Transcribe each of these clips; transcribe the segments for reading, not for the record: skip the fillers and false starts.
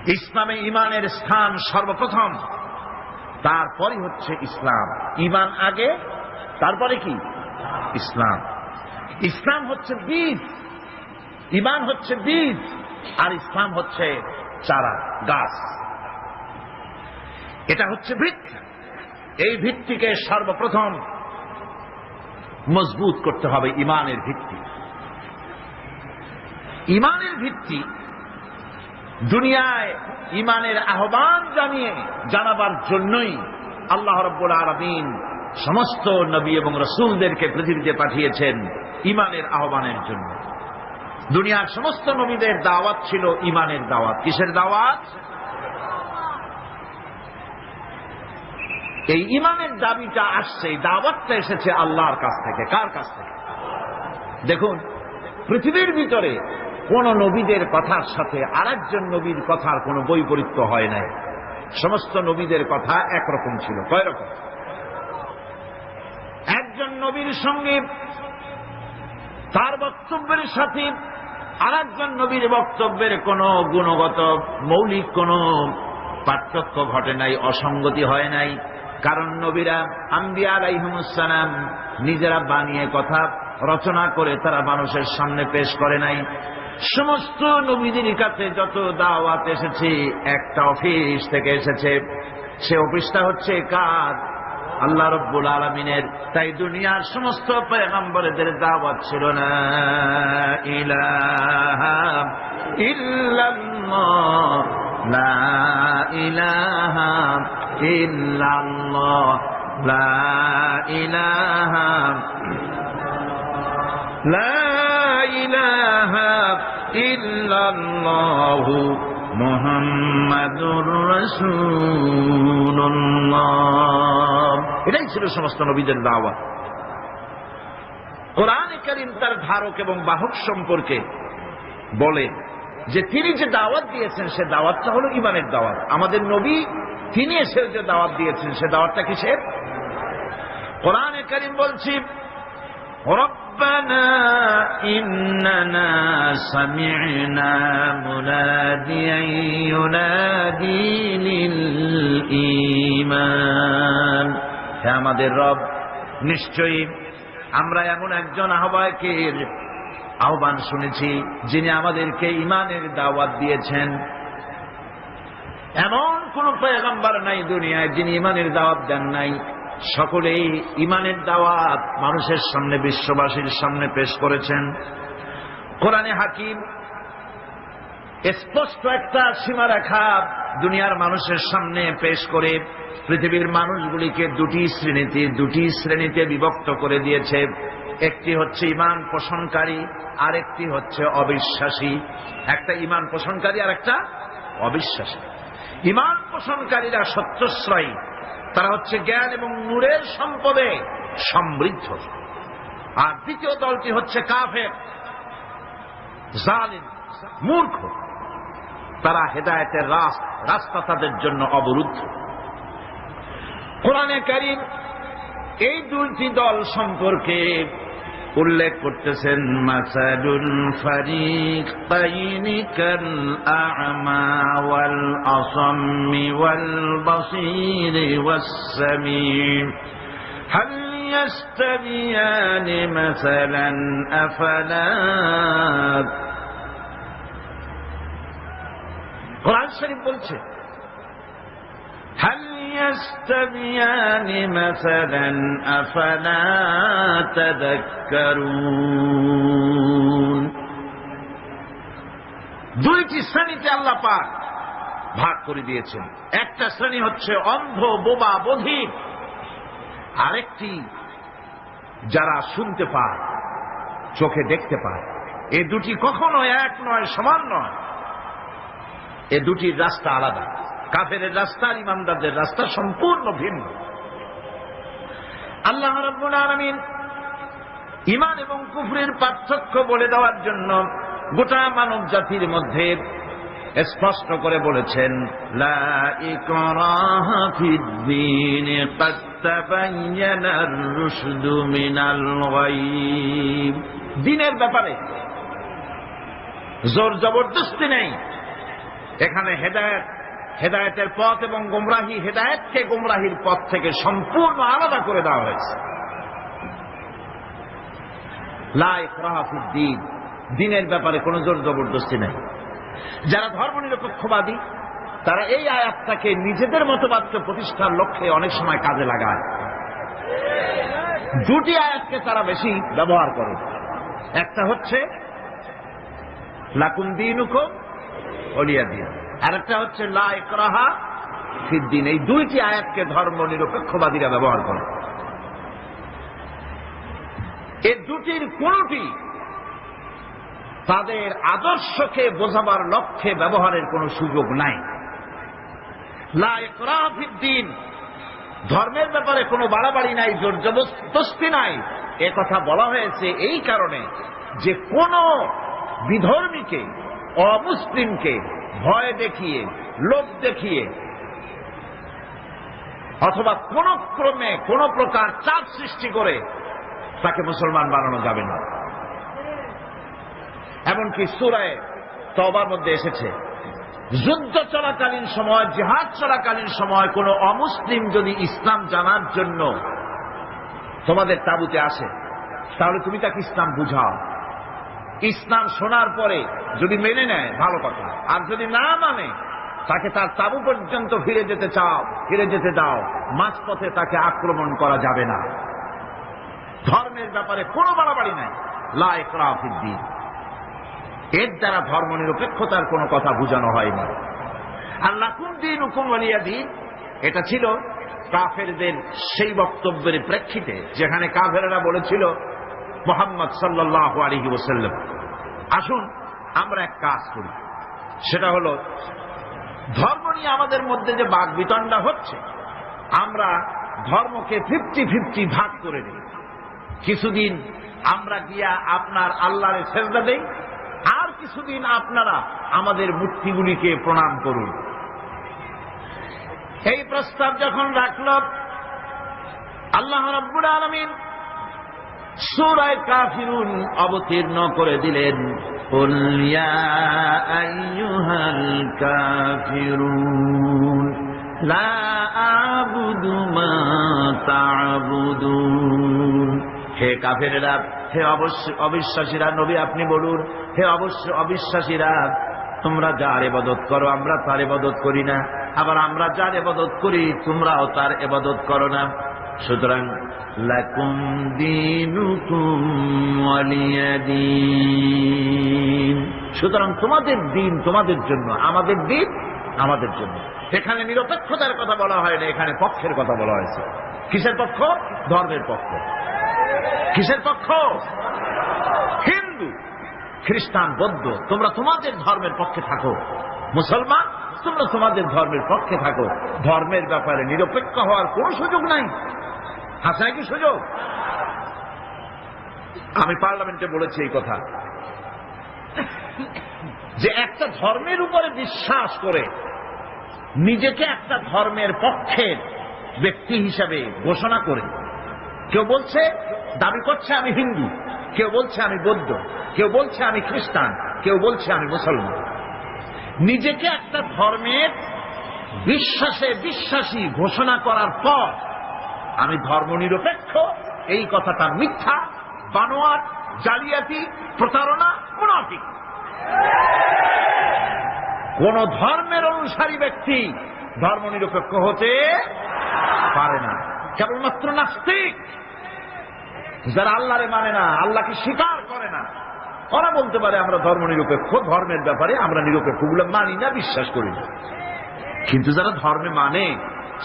ইসলামে ইমানের স্থান সর্বপ্রথম, তারপরই হচ্ছে ইসলাম। ইমান আগে, তারপরে কি? ইসলাম। ইসলাম হচ্ছে বীজ, ইমান হচ্ছে বীজ, আর ইসলাম হচ্ছে চারা, গাছ। এটা হচ্ছে ভিত্তি। এই ভিত্তিকে সর্বপ্রথম মজবুত করতে হবে। ইমানের ভিত্তি, ইমানের ভিত্তি দুনিয়ায় ইমানের আহ্বান জানাবার জন্যই আল্লাহ রাব্বুল আলামিন সমস্ত নবী এবং রাসূলদেরকে পৃথিবীতে পাঠিয়েছেন ইমানের আহ্বানের জন্য। দুনিয়ার সমস্ত নবীদের দাওয়াত ছিল ইমানের দাওয়াত। কিসের দাওয়াত? এই ইমানের দাবিটা আসছে, এই দাওয়াতটা এসেছে আল্লাহর কাছ থেকে। কার কাছ থেকে? দেখুন, পৃথিবীর ভিতরে কোন নবীদের কথার সাথে আরেকজন নবীর কথার কোন বৈপরীত্য হয় নাই। সমস্ত নবীদের কথা একরকম ছিল। কয় রকম? একজন নবীর সঙ্গে তার বক্তব্যের সাথে আরেকজন নবীর বক্তব্যের কোন গুণগত মৌলিক কোন পার্থক্য ঘটে নাই, অসঙ্গতি হয় নাই। কারণ নবীরা, আম্বিয়া আলাইহিমুস সালাম, নিজেরা বানিয়ে কথা রচনা করে তারা মানুষের সামনে পেশ করে নাই। সমস্ত নবীদের কাছে যত দাওয়াত এসেছে একটা অফিস থেকে এসেছে। সে অফিসটা হচ্ছে কার? আল্লাহ রাব্বুল আলামিনের। তাই দুনিয়ার সমস্ত পয়গম্বরদের দাওয়াত ছিল না ইলাহা ইল্লাল্লাহ, লা ইলাহা ইল্লাল্লাহ, লা ইলাহা, লা ইলাহা ইল্লাল্লাহু মুহাম্মাদুর রাসূলুল্লাহ। এটাই ছিল সমস্ত নবীদের দাওয়াত। কোরআনে কারীম তার ধারক এবং বাহক সম্পর্কে বলে যে তিনি যে দাওয়াত দিয়েছেন সে দাওয়াতটা হলো ইমানের দাওয়াত। আমাদের নবী তিনি এসে যে দাওয়াত দিয়েছেন সে দাওয়াতটা কিসের? কোরআনে কারীম বলছি, ربنا إننا سمعنا مناديا ينادي للإيمان। হে আমাদের রব, নিশ্চয়ই আমরা এমন একজন আহ্বায়কের আহ্বান শুনেছি যিনি আমাদেরকে ইমানের দাওয়াত দিয়েছেন। এমন কোন পয়গম্বর নাই দুনিয়ায় যিনি ইমানের দাওয়াত দেন নাই। সকলেই ইমানের দাওয়াত মানুষের সামনে, বিশ্ববাসীর সামনে পেশ করেছেন। কোরআনে হাকিম স্পষ্ট একটা সীমারেখা দুনিয়ার মানুষের সামনে পেশ করে পৃথিবীর মানুষগুলিকে দুটি শ্রেণীতে বিভক্ত করে দিয়েছে। একটি হচ্ছে ঈমান পোষণকারী, আরেকটি হচ্ছে অবিশ্বাসী। একটা ঈমান পোষণকারী আর একটা অবিশ্বাসী। ঈমান পোষণকারীরা সত্যশ্রয়ী, তারা হচ্ছে জ্ঞান এবং নূরের সম্পদে সমৃদ্ধ। আর দ্বিতীয় দলটি হচ্ছে কাফের, জালিম, মূর্খ। তারা হেদায়েতের রাস্তা তাদের জন্য অবরুদ্ধ। কোরআনে কারীম এই দুইটি দল সম্পর্কে উল্লেখ করতেছেন, মাসালুল ফারিকাইনি কাল আ'মা ওয়াল আসাম্মি ওয়াল বাসীরি ওয়াস সামিঈ হাল ইয়াস্তাবিয়ানি মাসালান আফালা। কোরআন শরীফ বলছে, হাল ইয়াস্তাবিয়ানি মাসালান আফালা তাযাক্কারুন। দুইটি শ্রেণীতে আল্লাহ পাক ভাগ করে দিয়েছেন। একটা শ্রেণী হচ্ছে অন্ধ, বোবা, বধির। আরেকটি যারা শুনতে পায়, চোখে দেখতে পায়। এই দুটি কখনো এক নয়, সমান নয়। এ দুটির রাস্তা আলাদা। কাফেরের রাস্তা আর ইমানদারদের রাস্তা সম্পূর্ণ ভিন্ন। আল্লাহ রাব্বুল আলামিন ঈমান এবং কুফরের পার্থক্য বলে দেওয়ার জন্য গোটা মানব জাতির মধ্যে স্পষ্ট করে বলেছেন, লা ইকরাহা ফিদ-দীন ক্বাদ তাবায়্যানার রুশদু মিনাল গায়ব। দ্বীনের ব্যাপারে জোর জবরদস্তি নেই, এখানে হেদায়েতের পথ এবং গোমরাহি, হেদায়েতকে গোমরাহির পথ থেকে সম্পূর্ণ আলাদা করে দেওয়া হয়েছে। লা ইকরাহা ফিদ্দীন, দ্বীনের ব্যাপারে কোনো জোর জবরদস্তি নাই। যারা ধর্মনিরপেক্ষবাদী তারা এই আয়াতটাকে নিজেদের মতবাদকে প্রতিষ্ঠার লক্ষ্যে অনেক সময় কাজে লাগায়। দুটি আয়াতকে তারা বেশি ব্যবহার করে। একটা হচ্ছে লাকুম দীনুকুম ওলিয়া দীন, আর একটা হচ্ছে লা ইকরাহা ফিদ্দীন। এই দুইটি আয়াতকে ধর্মনিরপেক্ষবাদীরা ব্যবহার করে। এই দুটির কোনটি তাদের আদর্শকে বোঝাবার লক্ষ্যে ব্যবহারের কোন সুযোগ নাই। লা ইকরাহা ফিদ্দীন, ধর্মের ব্যাপারে কোনো বাড়াবাড়ি নাই, জোর জবরদস্তি নাই। এ কথা বলা হয়েছে এই কারণে যে কোন বিধর্মীকে, অমুসলিমকে ভয় দেখিয়ে, লোভ দেখিয়ে অথবা কোন ক্রমে কোন প্রকার চাপ সৃষ্টি করে তাকে মুসলমান বানানো যাবে না। এমনকি সূরা তওবার মধ্যে এসেছে, যুদ্ধ চলাকালীন সময়, জিহাদ চলাকালীন সময় কোন অমুসলিম যদি ইসলাম জানার জন্য তোমাদের তাঁবুতে আসে, তাহলে তুমি তাকে ইসলাম বুঝাও। ইসলাম শোনার পরে যদি মেনে নেয় ভালো কথা, আর যদি না মানে তাকে তার তাঁবু পর্যন্ত ফিরে যেতে দাও। মাঝপথে তাকে আক্রমণ করা যাবে না। ধর্মের ব্যাপারে কোনো বাড়াবাড়ি নাই। লা ইকরাহা ফিদ্দীন, এর দ্বারা ধর্মনিরপেক্ষতার কোনো কথা বোঝানো হয়নি। আর লাকুম দীনুকুম ওয়ালিয়া দীন, এটা ছিল কাফেরদের সেই বক্তব্যের প্রেক্ষিতে যেখানে কাফেররা বলেছিল মুহাম্মদ সাল্লাল্লাহু আলাইহি ওয়াসাল্লাম, আসুন আমরা এক কাজ করি, সেটা হলো ধর্ম নিয়ে আমাদের মধ্যে যে বাকবিতণ্ডা হচ্ছে, আমরা ধর্মকে 50-50 ভাগ করে দিই। কিছুদিন আমরা গিয়া আপনার আল্লাহরে সেজদা দেই, আর কিছুদিন আপনারা আমাদের মূর্তিগুলিকে প্রণাম করুন। এই প্রস্তাব যখন রাখল, আল্লাহ রাব্বুল আলামিন সূরা কাফিরুন অবতীর্ণ করে দিলেন, কুল ইয়া আইয়ুহাল কাফিরুন লা আ'বুদু মা তা'বুদুন। হে কাফেরেরা, হে অবিশ্বাসীরা, নবী আপনি বলুন, হে অবিশ্বাসীরা, তোমরা যার ইবাদত করো আমরা তার ইবাদত করি না, আবার আমরা যার ইবাদত করি তোমরাও তার ইবাদত করো না। সুতরাং লাকুম দীনুকুম ওয়ালিয়া দীন, সুতরাং তোমাদের দিন তোমাদের জন্য, আমাদের দিন আমাদের জন্য। এখানে নিরপেক্ষতার কথা বলা হয় না, এখানে পক্ষের কথা বলা হয়েছে। কিসের পক্ষ? ধর্মের পক্ষ। কিসের পক্ষ? হিন্দু, খ্রিস্টান, বৌদ্ধ, তোমরা তোমাদের ধর্মের পক্ষে থাকো। মুসলমান, তোমরা তোমাদের ধর্মের পক্ষে থাকো। ধর্মের ব্যাপারে নিরপেক্ষ হওয়ার কোন সুযোগ নাই। হাসায় কি সুযোগ? আমি পার্লামেন্টে বলেছি এই কথা, যে একটা ধর্মের উপরে বিশ্বাস করে নিজেকে একটা ধর্মের পক্ষের ব্যক্তি হিসাবে ঘোষণা করে কেউ বলছে, দাবি করছে আমি হিন্দু, কেউ বলছে আমি বৌদ্ধ, কেউ বলছে আমি খ্রিস্টান, কেউ বলছে আমি মুসলমান। নিজেকে একটা ধর্মের বিশ্বাসী ঘোষণা করার পর আমি ধর্মনিরপেক্ষ, এই কথাটা মিথ্যা, বানোয়াট, জালিয়াতি, প্রতারণা, মুনাফিক। কোন ধর্মের অনুসারী ব্যক্তি ধর্মনিরপেক্ষ হতে পারে না। কেবলমাত্র নাস্তিক, যারা আল্লাহরে মানে না, আল্লাহকে স্বীকার করে না, ওরা বলতে পারে আমরা ধর্মনিরপেক্ষ, ধর্মের ব্যাপারে আমরা নিরপেক্ষ, গুলো মানি না, বিশ্বাস করি না। কিন্তু যারা ধর্মে মানে,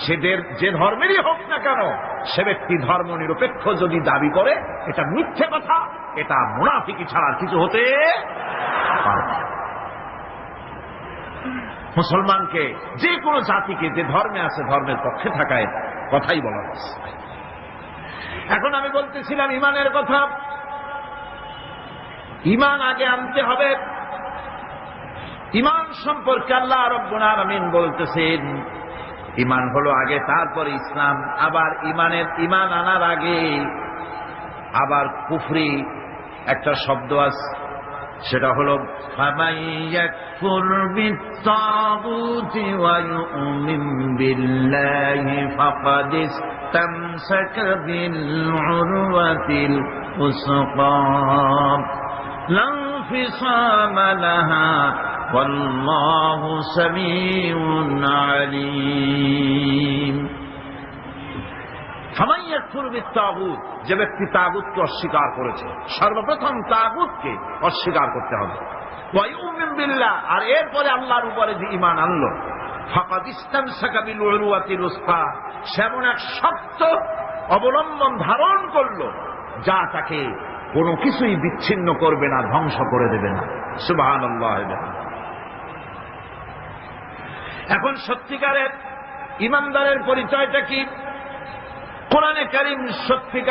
সেদের যে ধর্মেরই হোক না কেন, সে ব্যক্তি ধর্মনিরপেক্ষ যদি দাবি করে, এটা মিথ্যে কথা, এটা মুনাফিকি ছাড়া আর কিছু হতে পারে না। মুসলমানকে, যে কোনো জাতিকে যে ধর্মে আছে ধর্মের পক্ষে থাকায় কথাই বলা হচ্ছে। এখন আমি বলতেছিলাম ইমানের কথা। ইমান আগে আনতে হবে। ইমান সম্পর্কে আল্লাহ রাব্বুল আলামিন বলতেছেন, ইমান হলো আগে, তারপর ইসলাম। আবার ইমান আনার আগে আবার কুফরি একটা শব্দ আছে, সেটা হলো ফামান ইয়াকফুর বিত্তাগুতি ওয়া ইউমিন বিল্লাহি ফাকাদ ইসতামসাকা বিল উরওয়াতিল উসকা লা ইনফিসামা লাহা ওয়াল্লাহু সামিউন আলীম। ফামান ইয়াকফুর বিত্তাগুত, যে ব্যক্তি তাগুতকে অস্বীকার করেছে, সর্বপ্রথম তাগুতকে অস্বীকার করতে হবে। ওয়া ইউমিন বিল্লাহ, আর এরপরে আল্লাহর উপরে যে ঈমান আনলো, ফাকাদ ইসতামসাকা বিল উরওয়াতিল উসকা, সেমন এক শক্ত অবলম্বন ধারণ করলো যা তাকে কোনো কিছুই বিচ্ছিন্ন করবে না, ধ্বংস করে দেবে না। সুবহানাল্লাহ। এখন সত্যিকারের ঈমানদারের পরিচয়টা কি? কোরআনে কারীম সত্যিকার